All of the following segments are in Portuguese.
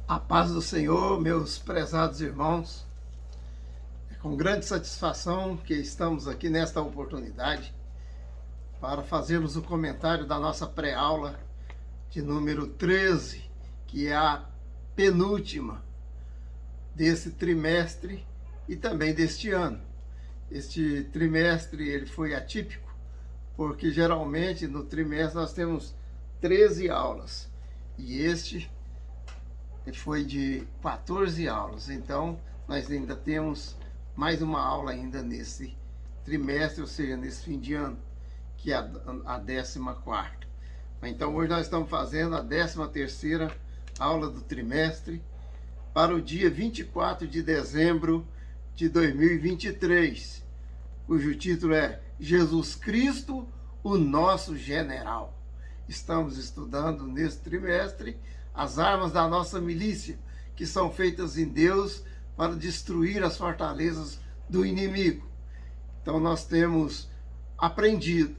A paz do Senhor, meus prezados irmãos. É com grande satisfação que estamos aqui nesta oportunidade para fazermos o comentário da nossa pré-aula de número 13, que é a penúltima desse trimestre e também deste ano. Este trimestre ele foi atípico, porque geralmente no trimestre nós temos 13 aulas, e este foi de 14 aulas, então nós ainda temos mais uma aula ainda nesse trimestre, ou seja, nesse fim de ano, que é a 14ª. Então hoje nós estamos fazendo a 13ª aula do trimestre para o dia 24 de dezembro de 2023, cujo título é Jesus Cristo, o nosso general. Estamos estudando nesse trimestre as armas da nossa milícia, que são feitas em Deus para destruir as fortalezas do inimigo. Então nós temos aprendido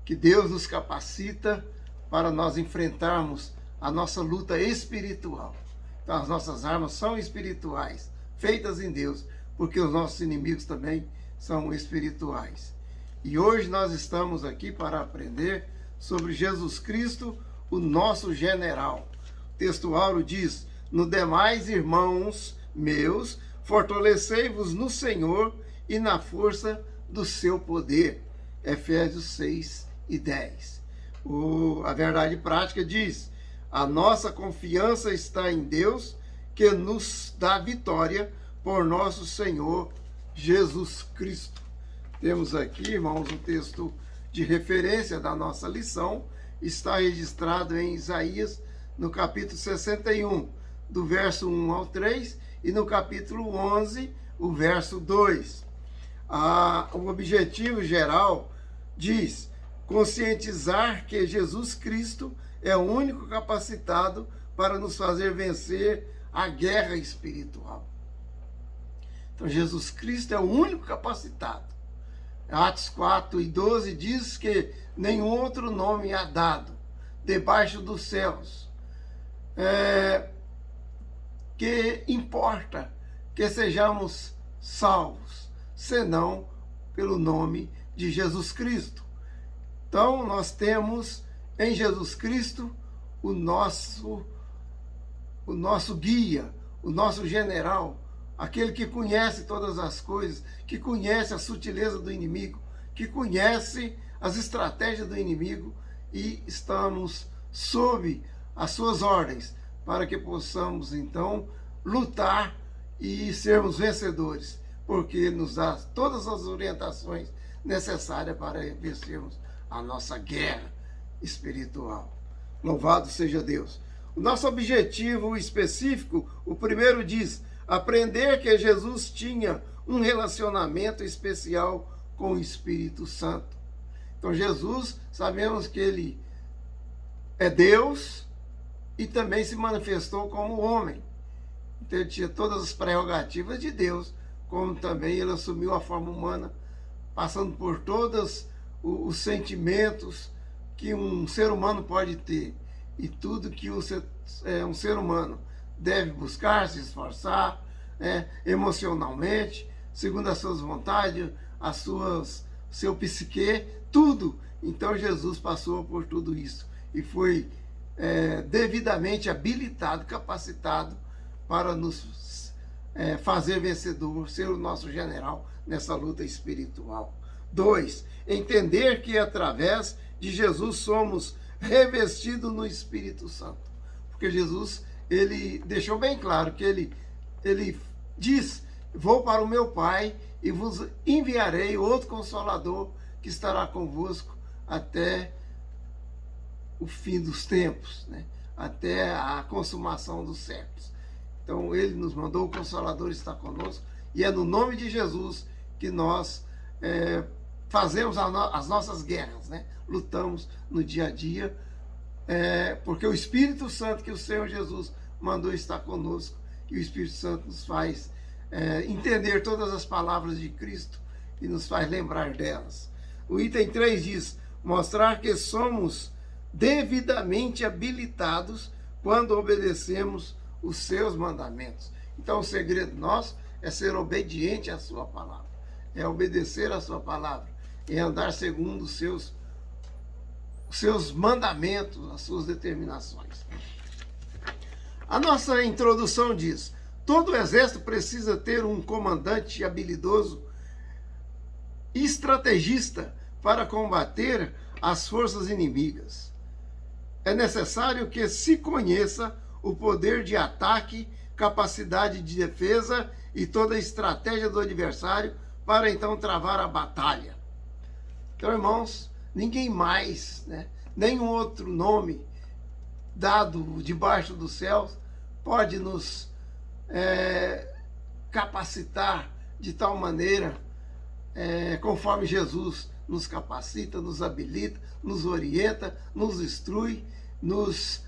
que Deus nos capacita para nós enfrentarmos a nossa luta espiritual. Então as nossas armas são espirituais, feitas em Deus, porque os nossos inimigos também são espirituais. E hoje nós estamos aqui para aprender sobre Jesus Cristo, o nosso general. O texto áureo diz: no demais, irmãos meus, fortalecei-vos no Senhor e na força do seu poder. Efésios 6:10. A verdade prática diz: a nossa confiança está em Deus, que nos dá vitória por nosso Senhor Jesus Cristo. Temos aqui, irmãos, um texto de referência da nossa lição, está registrado em Isaías, no capítulo 61, do verso 1 ao 3, e no capítulo 11, o verso 2. O objetivo geral diz: conscientizar que Jesus Cristo é o único capacitado para nos fazer vencer a guerra espiritual. Então Jesus Cristo é o único capacitado. Atos 4:12 diz que nenhum outro nome há dado debaixo dos céus que importa que sejamos salvos, senão pelo nome de Jesus Cristo. Então nós temos em Jesus Cristo o nosso guia, o nosso general, aquele que conhece todas as coisas, que conhece a sutileza do inimigo, que conhece as estratégias do inimigo, e estamos sob as suas ordens para que possamos então lutar e sermos vencedores, porque ele nos dá todas as orientações necessárias para vencermos a nossa guerra espiritual. Louvado seja Deus. O nosso objetivo específico, o primeiro diz: aprender que Jesus tinha um relacionamento especial com o Espírito Santo. Então Jesus, sabemos que ele é Deus e também se manifestou como homem. Então ele tinha todas as prerrogativas de Deus, como também ele assumiu a forma humana, passando por todos os sentimentos que um ser humano pode ter, e tudo que um ser humano deve buscar, se esforçar, emocionalmente, segundo as suas vontades, seu psique, tudo. Então Jesus passou por tudo isso e foi devidamente habilitado, capacitado para nos fazer vencedor, ser o nosso general nessa luta espiritual. 2. Entender que através de Jesus somos revestidos no Espírito Santo. Porque Jesus, ele deixou bem claro que ele diz: vou para o meu Pai e vos enviarei outro Consolador que estará convosco até o fim dos tempos, até a consumação dos séculos. Então ele nos mandou, o Consolador está conosco, e é no nome de Jesus que nós fazemos as nossas guerras, lutamos no dia a dia, porque o Espírito Santo que o Senhor Jesus mandou está conosco, e o Espírito Santo nos faz entender todas as palavras de Cristo e nos faz lembrar delas. O item 3 diz: mostrar que somos devidamente habilitados quando obedecemos os seus mandamentos. Então o segredo nosso é ser obediente à sua palavra, é obedecer à sua palavra, é andar segundo os seus mandamentos, as suas determinações. A nossa introdução diz: todo exército precisa ter um comandante habilidoso e estrategista para combater as forças inimigas. É necessário que se conheça o poder de ataque, capacidade de defesa e toda a estratégia do adversário para então travar a batalha. Então, irmãos, ninguém mais, nenhum outro nome dado debaixo dos céus pode nos capacitar de tal maneira, conforme Jesus nos capacita, nos habilita, nos orienta, nos instrui, nos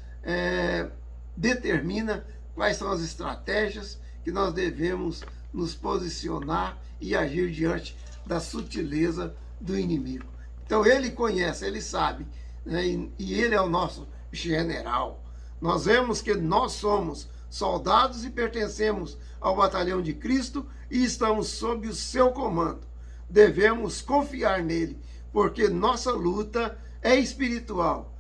determina quais são as estratégias que nós devemos nos posicionar e agir diante da sutileza do inimigo. Então ele conhece, ele sabe, e ele é o nosso general. Nós vemos que nós somos soldados e pertencemos ao batalhão de Cristo e estamos sob o seu comando. Devemos confiar nele, porque nossa luta é espiritual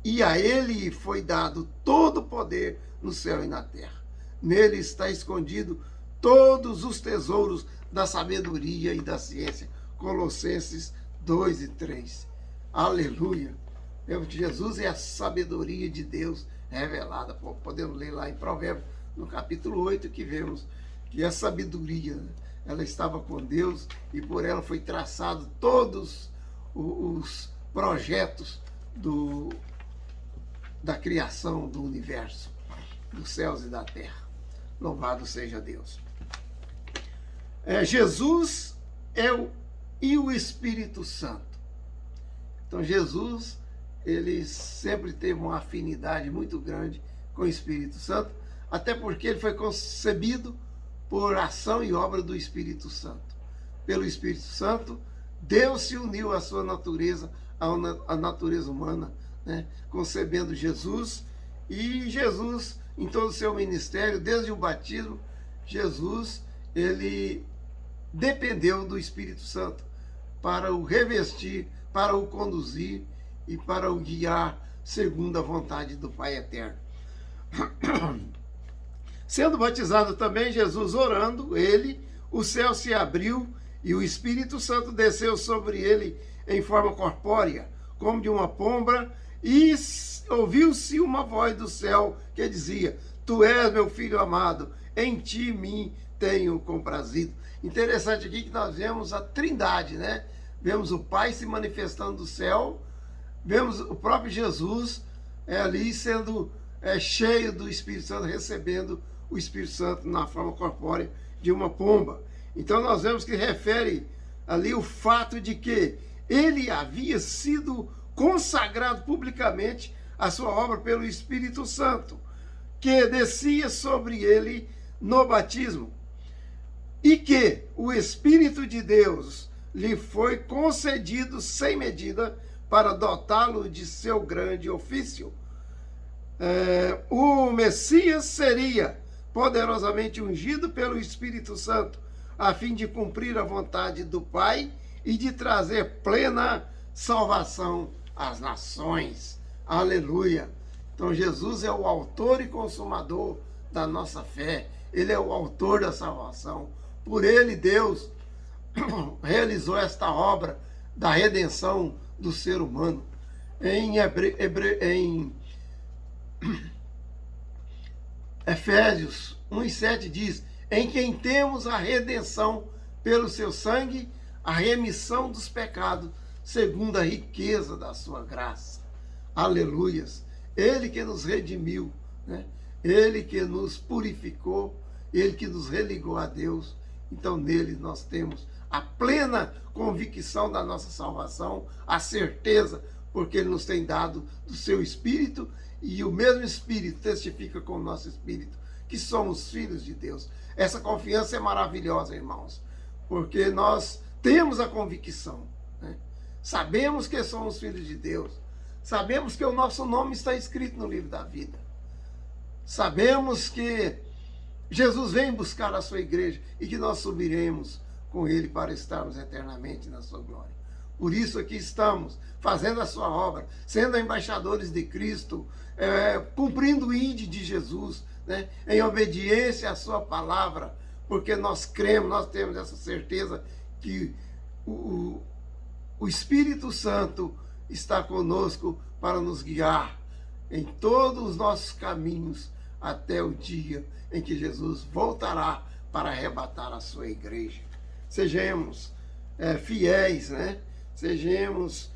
e a ele foi dado todo o poder no céu e na terra. Nele está escondido todos os tesouros da sabedoria e da ciência. Colossenses 2 e 3. Aleluia! Jesus é a sabedoria de Deus revelada. Podemos ler lá em Provérbios, no capítulo 8, que vemos que a sabedoria, ela estava com Deus e por ela foi traçado todos os projetos da criação do universo, dos céus e da terra. Louvado seja Deus. Jesus e o Espírito Santo. Então Jesus, ele sempre teve uma afinidade muito grande com o Espírito Santo, até porque ele foi concebido por ação e obra do Espírito Santo. Pelo Espírito Santo, Deus se uniu à sua natureza, à natureza humana, concebendo Jesus, e Jesus, em todo o seu ministério, desde o batismo, Jesus, ele dependeu do Espírito Santo para o revestir, para o conduzir e para o guiar segundo a vontade do Pai Eterno. Sendo batizado também, Jesus orando, o céu se abriu e o Espírito Santo desceu sobre ele em forma corpórea, como de uma pomba, e ouviu-se uma voz do céu que dizia: Tu és meu filho amado, em ti mim tenho comprazido. Interessante aqui que nós vemos a Trindade, Vemos o Pai se manifestando do céu, vemos o próprio Jesus ali sendo cheio do Espírito Santo, recebendo o Espírito Santo na forma corpórea de uma pomba. Então nós vemos que refere ali o fato de que ele havia sido consagrado publicamente a sua obra pelo Espírito Santo, que descia sobre ele no batismo, e que o Espírito de Deus lhe foi concedido sem medida para dotá-lo de seu grande ofício. O Messias seria poderosamente ungido pelo Espírito Santo, a fim de cumprir a vontade do Pai e de trazer plena salvação às nações. Aleluia! Então Jesus é o autor e consumador da nossa fé. Ele é o autor da salvação. Por ele, Deus realizou esta obra da redenção do ser humano. Em Efésios 1:7 diz: em quem temos a redenção pelo seu sangue, a remissão dos pecados, segundo a riqueza da sua graça. Aleluias! Ele que nos redimiu, Ele que nos purificou, Ele que nos religou a Deus. Então nele nós temos a plena convicção da nossa salvação, a certeza, porque ele nos tem dado do seu Espírito, e o mesmo Espírito testifica com o nosso Espírito que somos filhos de Deus. Essa confiança é maravilhosa, irmãos, porque nós temos a convicção, sabemos que somos filhos de Deus, sabemos que o nosso nome está escrito no livro da vida, sabemos que Jesus vem buscar a sua igreja e que nós subiremos com ele para estarmos eternamente na sua glória. Por isso aqui estamos, fazendo a sua obra, sendo embaixadores de Cristo, cumprindo o ide de Jesus, né, em obediência à sua palavra, porque nós cremos, nós temos essa certeza que o Espírito Santo está conosco para nos guiar em todos os nossos caminhos até o dia em que Jesus voltará para arrebatar a sua igreja. Sejamos fiéis, né? Sejamos,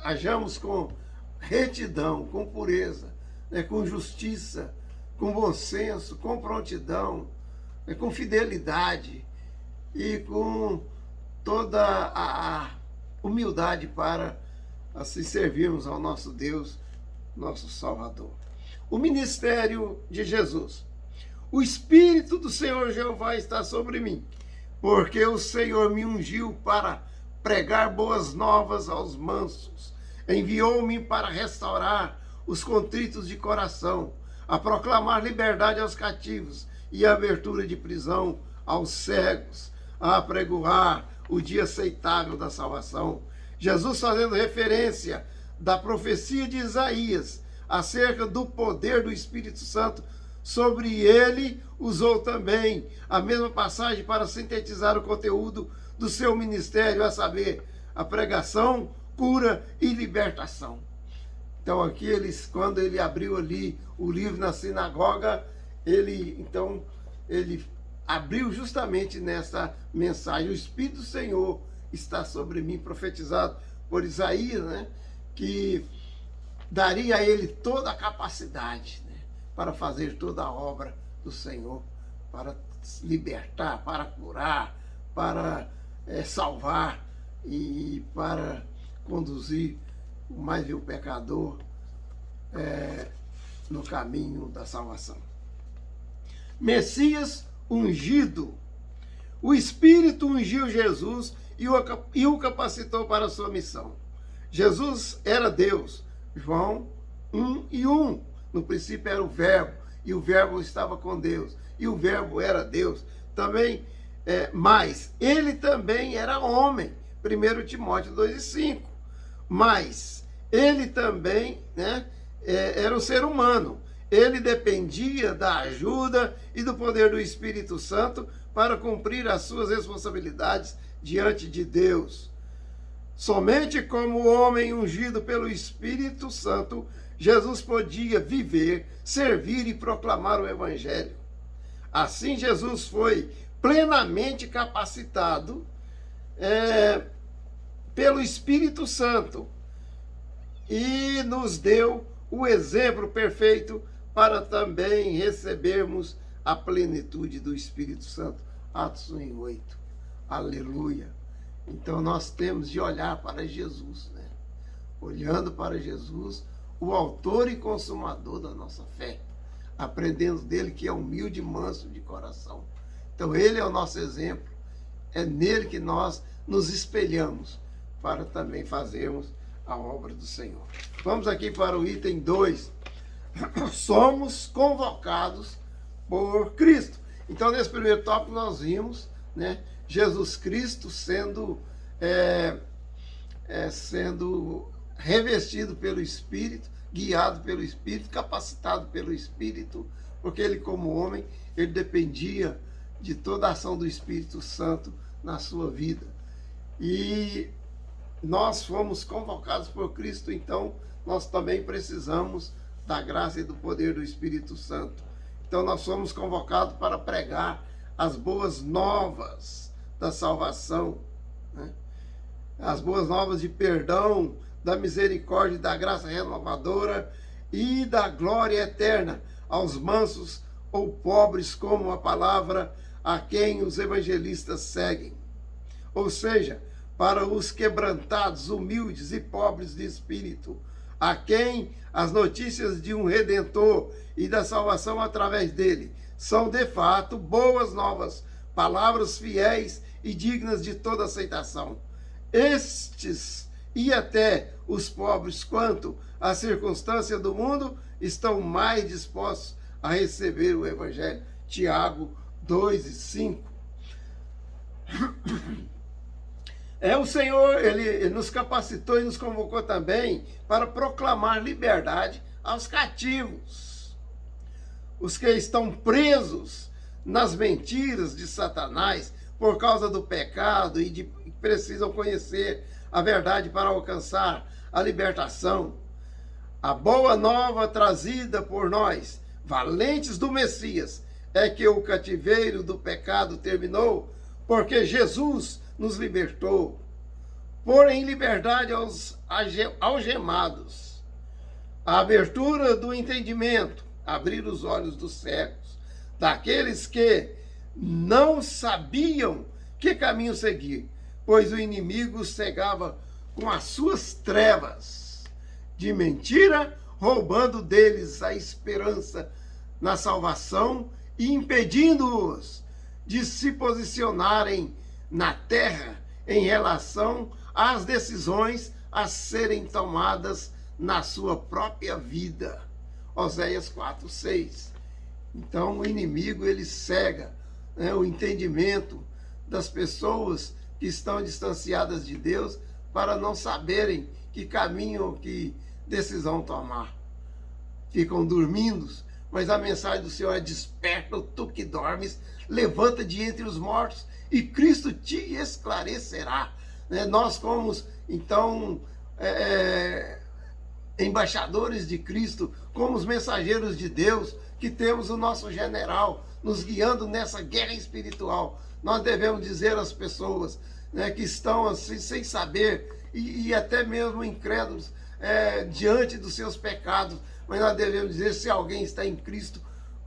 hajamos com retidão, com pureza, né? Com justiça, com bom senso, com prontidão, né? Com fidelidade e com toda a humildade para assim servirmos ao nosso Deus, nosso Salvador. O ministério de Jesus. O Espírito do Senhor Jeová está sobre mim, porque o Senhor me ungiu para pregar boas novas aos mansos. Enviou-me para restaurar os contritos de coração, a proclamar liberdade aos cativos e abertura de prisão aos cegos, a apregoar o dia aceitável da salvação. Jesus fazendo referência da profecia de Isaías acerca do poder do Espírito Santo sobre ele, usou também a mesma passagem para sintetizar o conteúdo do seu ministério, a saber, a pregação, cura e libertação. Então aqui quando ele abriu ali o livro na sinagoga, ele abriu justamente nessa mensagem: o Espírito do Senhor está sobre mim, profetizado por Isaías, né, que daria a ele toda a capacidade, né, para fazer toda a obra do Senhor, para libertar, para curar, para salvar e para conduzir o mais vil pecador no caminho da salvação. Messias ungido. O Espírito ungiu Jesus e o capacitou para a sua missão. Jesus era Deus. João 1:1. No princípio era o Verbo, e o Verbo estava com Deus, e o Verbo era Deus. Também, mas ele também era homem. 1 Timóteo 2:5. Mas ele também, né, era um ser humano. Ele dependia da ajuda e do poder do Espírito Santo para cumprir as suas responsabilidades diante de Deus. Somente como homem ungido pelo Espírito Santo, Jesus podia viver, servir e proclamar o Evangelho. Assim, Jesus foi plenamente capacitado pelo Espírito Santo e nos deu o exemplo perfeito para também recebermos a plenitude do Espírito Santo. Atos 1:8. Aleluia. Então nós temos de olhar para Jesus, né? Olhando para Jesus, o autor e consumador da nossa fé, aprendendo dele, que é humilde e manso de coração. Então ele é o nosso exemplo, é nele que nós nos espelhamos para também fazermos a obra do Senhor. Vamos aqui para o item 2. Somos convocados por Cristo. Então, nesse primeiro tópico, nós vimos, né, Jesus Cristo sendo revestido pelo Espírito, guiado pelo Espírito, capacitado pelo Espírito, porque ele, como homem, ele dependia de toda a ação do Espírito Santo na sua vida. E nós fomos convocados por Cristo, então nós também precisamos da graça e do poder do Espírito Santo. Então nós fomos convocados para pregar as boas novas da salvação, né? As boas novas de perdão, da misericórdia e da graça renovadora e da glória eterna aos mansos ou pobres, como a palavra a quem os evangelistas seguem. Ou seja, para os quebrantados, humildes e pobres de espírito, a quem as notícias de um Redentor e da salvação através dele são de fato boas novas, palavras fiéis e dignas de toda aceitação. Estes e até os pobres, quanto à circunstância do mundo, estão mais dispostos a receber o Evangelho. Tiago 2:5. O Senhor, ele nos capacitou e nos convocou também para proclamar liberdade aos cativos, os que estão presos nas mentiras de Satanás por causa do pecado e precisam conhecer a verdade para alcançar a libertação. A boa nova trazida por nós, valentes do Messias, é que o cativeiro do pecado terminou, porque Jesus nos libertou. Pôr em liberdade aos algemados. A abertura do entendimento, abrir os olhos dos cegos, daqueles que não sabiam que caminho seguir, pois o inimigo cegava com as suas trevas de mentira, roubando deles a esperança na salvação e impedindo-os de se posicionarem na terra em relação às decisões a serem tomadas na sua própria vida. Oséias 4:6. Então o inimigo, ele cega, o entendimento das pessoas que estão distanciadas de Deus para não saberem que caminho, que decisão tomar. Ficam dormindo, mas a mensagem do Senhor é: desperta, tu que dormes, levanta de entre os mortos e Cristo te esclarecerá. Nós, como então embaixadores de Cristo, como os mensageiros de Deus, que temos o nosso general nos guiando nessa guerra espiritual, nós devemos dizer às pessoas que estão assim sem saber e até mesmo incrédulos diante dos seus pecados, mas nós devemos dizer: se alguém está em Cristo,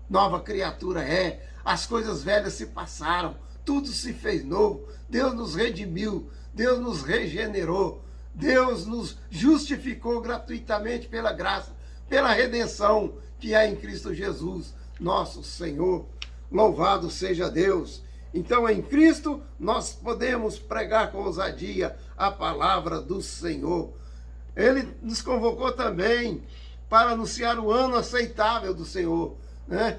nova criatura é, as coisas velhas se passaram, tudo se fez novo, Deus nos redimiu, Deus nos regenerou, Deus nos justificou gratuitamente pela graça, pela redenção que há em Cristo Jesus, nosso Senhor. Louvado seja Deus. Então, em Cristo, nós podemos pregar com ousadia a palavra do Senhor. Ele nos convocou também para anunciar o ano aceitável do Senhor.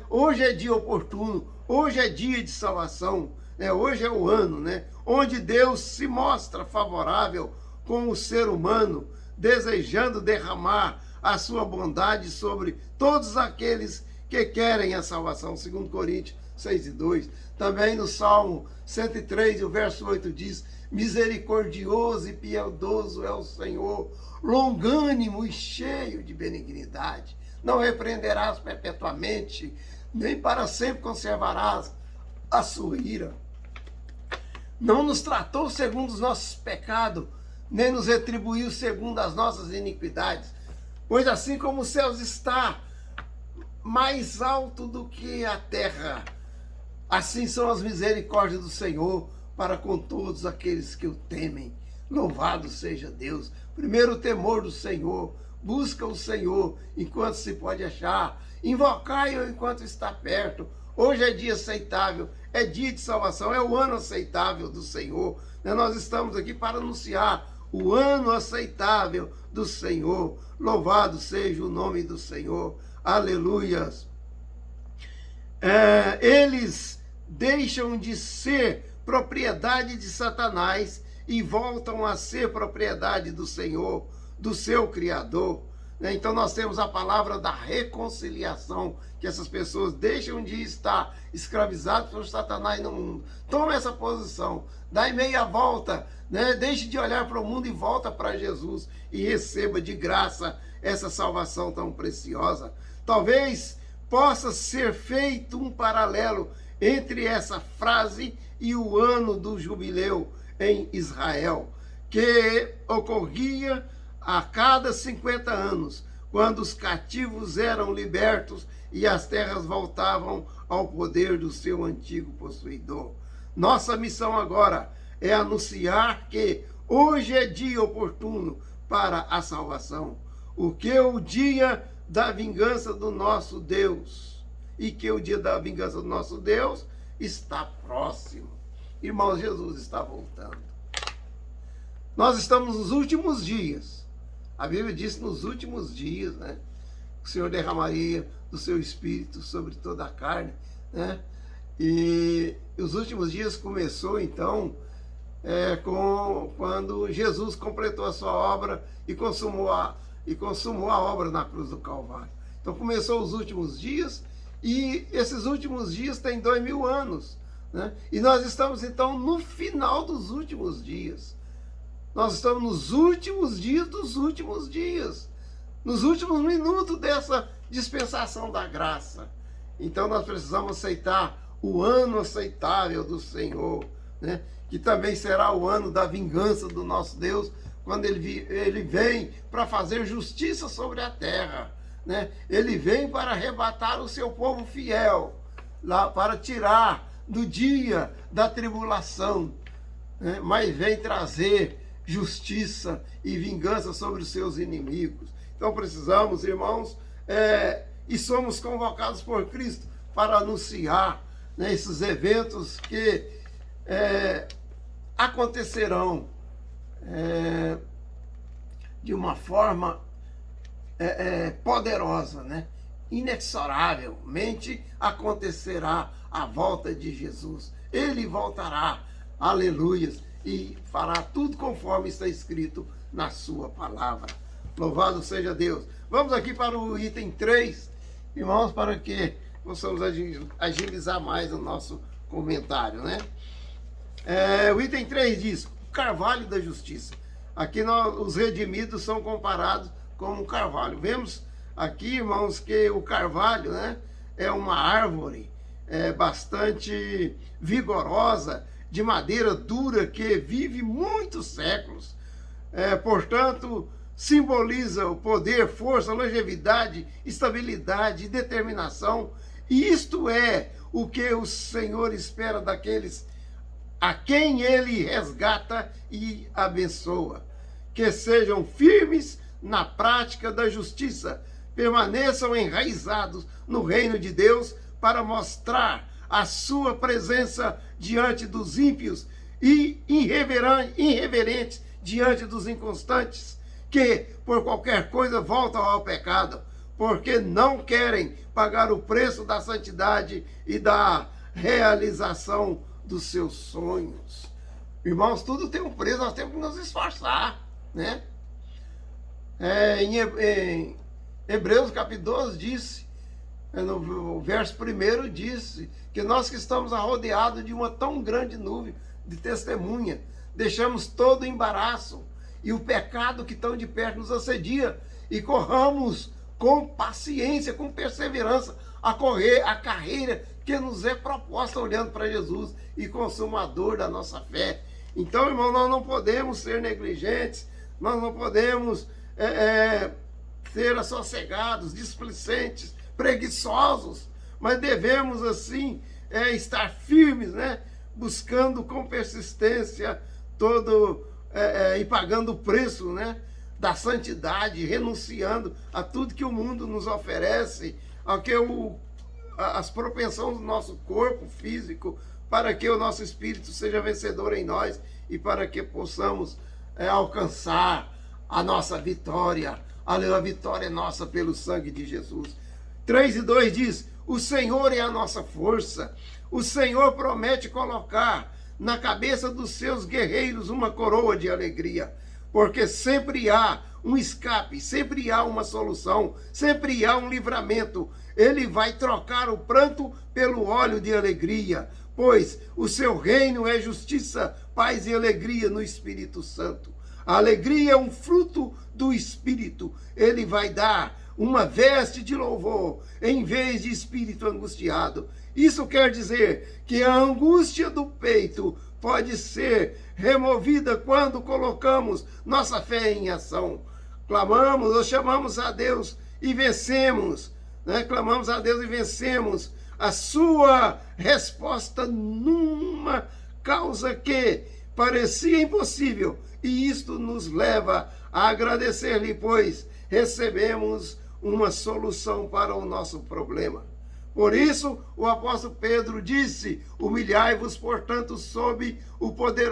Hoje é dia oportuno, hoje é dia de salvação, hoje é o ano, onde Deus se mostra favorável com o ser humano, desejando derramar a sua bondade sobre todos aqueles que querem a salvação. 2 Coríntios 6:2. Também no Salmo 103, o verso 8 diz: misericordioso e piedoso é o Senhor, longânimo e cheio de benignidade. Não repreenderás perpetuamente, nem para sempre conservarás a sua ira. Não nos tratou segundo os nossos pecados, nem nos retribuiu segundo as nossas iniquidades. Pois assim como os céus está mais alto do que a terra, assim são as misericórdias do Senhor para com todos aqueles que o temem. Louvado seja Deus. Primeiro, o temor do Senhor. Busca o Senhor enquanto se pode achar. Invocai-o enquanto está perto. Hoje é dia aceitável, é dia de salvação, é o ano aceitável do Senhor. Nós estamos aqui para anunciar o ano aceitável do Senhor. Louvado seja o nome do Senhor. Aleluias. Eles deixam de ser propriedade de Satanás e voltam a ser propriedade do Senhor, do seu Criador. Então nós temos a palavra da reconciliação, que essas pessoas deixam de estar escravizadas por Satanás no mundo. Toma essa posição, dá meia volta, deixe de olhar para o mundo e volta para Jesus e receba de graça essa salvação tão preciosa. Talvez possa ser feito um paralelo entre essa frase e o ano do jubileu em Israel, que ocorria a cada 50 anos, quando os cativos eram libertos e as terras voltavam ao poder do seu antigo possuidor. Nossa missão agora é anunciar que hoje é dia oportuno para a salvação, o que é o dia da vingança do nosso Deus, e que o dia da vingança do nosso Deus está próximo. Irmãos, Jesus está voltando. Nós estamos nos últimos dias. A Bíblia diz nos últimos dias, né? O Senhor derramaria do seu Espírito sobre toda a carne, né? E os últimos dias começou, então, quando Jesus completou a sua obra e consumou a obra na cruz do Calvário. Então começou os últimos dias, e esses últimos dias têm 2000 anos, né? E nós estamos então no final dos últimos dias. Nós estamos nos últimos dias dos últimos dias, nos últimos minutos dessa dispensação da graça. Então nós precisamos aceitar o ano aceitável do Senhor, né? Que também será o ano da vingança do nosso Deus, quando ele vem para fazer justiça sobre a terra, né? Ele vem para arrebatar o seu povo fiel, lá, para tirar do dia da tribulação, né? Mas vem trazer justiça e vingança sobre os seus inimigos. Então precisamos, irmãos, e somos convocados por Cristo para anunciar, né, esses eventos que acontecerão de uma forma poderosa, né? Inexoravelmente acontecerá a volta de Jesus. Ele voltará, aleluias, e fará tudo conforme está escrito na sua palavra. Louvado seja Deus. Vamos aqui para o item 3, irmãos, para que possamos agilizar mais o nosso comentário, né? O item 3 diz: o carvalho da justiça. Aqui os redimidos são comparados como um carvalho. Vemos aqui, irmãos, que o carvalho, né, é uma árvore bastante vigorosa, de madeira dura, que vive muitos séculos. Portanto, simboliza o poder, força, longevidade, estabilidade e determinação. E isto é o que o Senhor espera daqueles a quem Ele resgata e abençoa. Que sejam firmes na prática da justiça, permaneçam enraizados no reino de Deus para mostrar a sua presença diante dos ímpios e irreverentes diante dos inconstantes, que por qualquer coisa voltam ao pecado, porque não querem pagar o preço da santidade e da realização dos seus sonhos. Irmãos, tudo tem um preço, nós temos que nos esforçar, né? Em Hebreus capítulo 12 disse, no verso 1 disse, que nós que estamos rodeados de uma tão grande nuvem de testemunha, deixamos todo o embaraço e o pecado que tão de perto nos assedia, e corramos com paciência, com perseverança, a correr a carreira que nos é proposta olhando para Jesus e consumador da nossa fé. Então, irmão, nós não podemos ser negligentes, nós não podemos ser assossegados, displicentes, preguiçosos, mas devemos, assim, estar firmes, né? Buscando com persistência e pagando o preço, né, da santidade, renunciando a tudo que o mundo nos oferece, as propensões do nosso corpo físico, para que o nosso espírito seja vencedor em nós e para que possamos alcançar a nossa vitória. A vitória é nossa pelo sangue de Jesus. 3:2 diz: o Senhor é a nossa força. O Senhor promete colocar na cabeça dos seus guerreiros uma coroa de alegria, porque sempre há um escape, sempre há uma solução, sempre há um livramento. Ele vai trocar o pranto pelo óleo de alegria, pois o seu reino é justiça, paz e alegria no Espírito Santo. A alegria é um fruto do Espírito. Ele vai dar uma veste de louvor em vez de espírito angustiado. Isso quer dizer que a angústia do peito pode ser removida quando colocamos nossa fé em ação. Clamamos ou chamamos a Deus e vencemos, né? Clamamos a Deus e vencemos a sua resposta numa causa que parecia impossível, e isto nos leva a agradecer-lhe, pois recebemos uma solução para o nosso problema. Por isso, o apóstolo Pedro disse: humilhai-vos, portanto, sob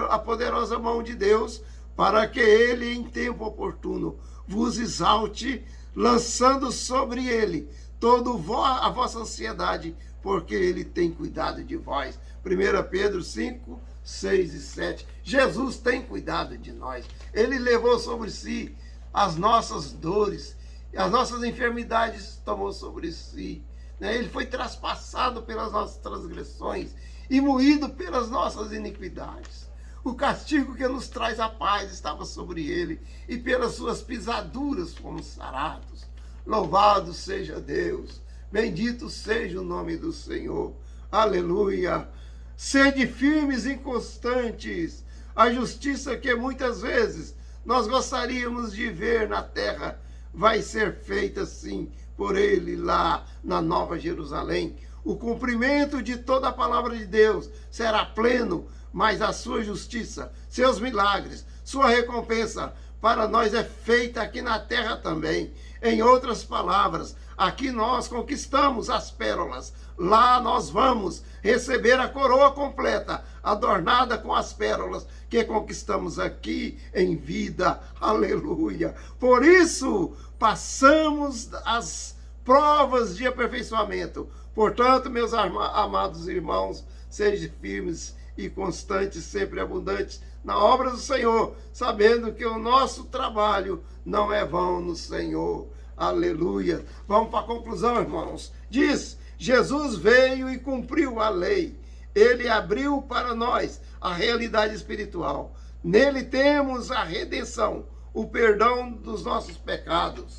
a poderosa mão de Deus, para que ele, em tempo oportuno, vos exalte, lançando sobre ele toda a vossa ansiedade, porque ele tem cuidado de vós. 1 Pedro 5, 6 e 7. Jesus tem cuidado de nós. Ele levou sobre si as nossas dores, as nossas enfermidades tomou sobre si. Ele foi traspassado pelas nossas transgressões e moído pelas nossas iniquidades. O castigo que nos traz a paz estava sobre ele, e pelas suas pisaduras fomos sarados. Louvado seja Deus, bendito seja o nome do Senhor. Aleluia! Sede firmes e constantes. A justiça que muitas vezes nós gostaríamos de ver na terra vai ser feita sim por ele lá na Nova Jerusalém. O cumprimento de toda a palavra de Deus será pleno, mas a sua justiça, seus milagres, sua recompensa para nós é feita aqui na terra também. Em outras palavras, aqui nós conquistamos as pérolas, lá nós vamos receber a coroa completa, adornada com as pérolas que conquistamos aqui em vida. Aleluia! Por isso, passamos as provas de aperfeiçoamento. Portanto, meus amados irmãos, sejam firmes e constantes, sempre abundantes na obra do Senhor, sabendo que o nosso trabalho não é vão no Senhor. Aleluia! Vamos para a conclusão, irmãos. Diz: Jesus veio e cumpriu a lei. Ele abriu para nós a realidade espiritual. Nele temos a redenção, o perdão dos nossos pecados.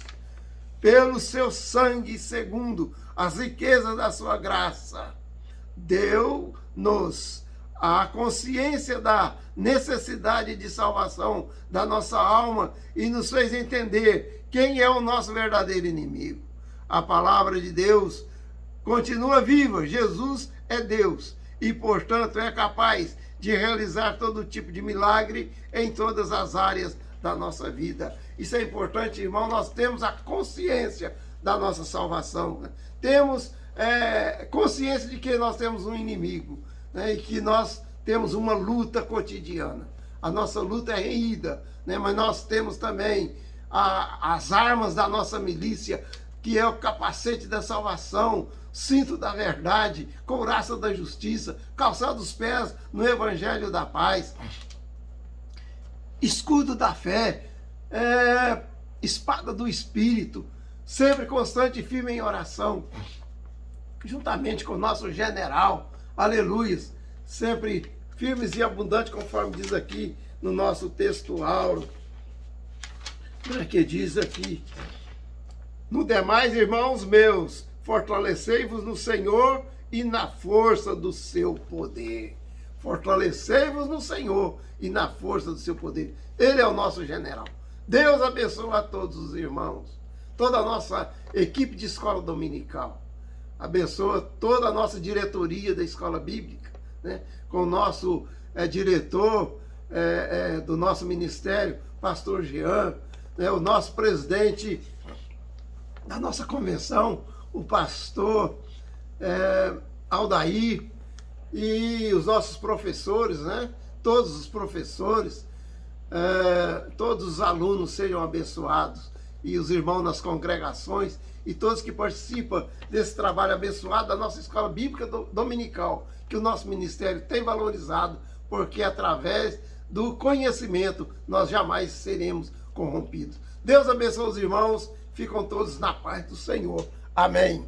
Pelo seu sangue, segundo as riquezas da sua graça, deu-nos a consciência da necessidade de salvação da nossa alma e nos fez entender quem é o nosso verdadeiro inimigo. A palavra de Deus continua viva. Jesus é Deus e, portanto, é capaz de realizar todo tipo de milagre em todas as áreas da nossa vida. Isso é importante, irmão. Nós temos a consciência da nossa salvação, né? Temos consciência de que nós temos um inimigo, né? E que nós temos uma luta cotidiana. A nossa luta é renhida, né? Mas nós temos também as armas da nossa milícia, que é o capacete da salvação, cinto da verdade, couraça da justiça, calçado dos pés no evangelho da paz, escudo da fé, espada do Espírito, sempre constante e firme em oração, juntamente com o nosso general, aleluia, sempre firmes e abundantes, conforme diz aqui no nosso texto áureo, que diz aqui: no demais, irmãos meus, fortalecei-vos no Senhor e na força do seu poder. Fortalecei-vos no Senhor e na força do seu poder. Ele é o nosso general. Deus abençoe a todos os irmãos, toda a nossa equipe de escola dominical. Abençoa toda a nossa diretoria da escola bíblica, né? Com o nosso diretor do nosso ministério, pastor Jean, né? O nosso presidente da nossa convenção, o pastor Aldair, e os nossos professores, né? Todos os professores, todos os alunos sejam abençoados, e os irmãos nas congregações, e todos que participam desse trabalho abençoado da nossa escola bíblica dominical, que o nosso ministério tem valorizado, porque através do conhecimento nós jamais seremos corrompidos. Deus abençoe os irmãos, ficam todos na paz do Senhor. Amém.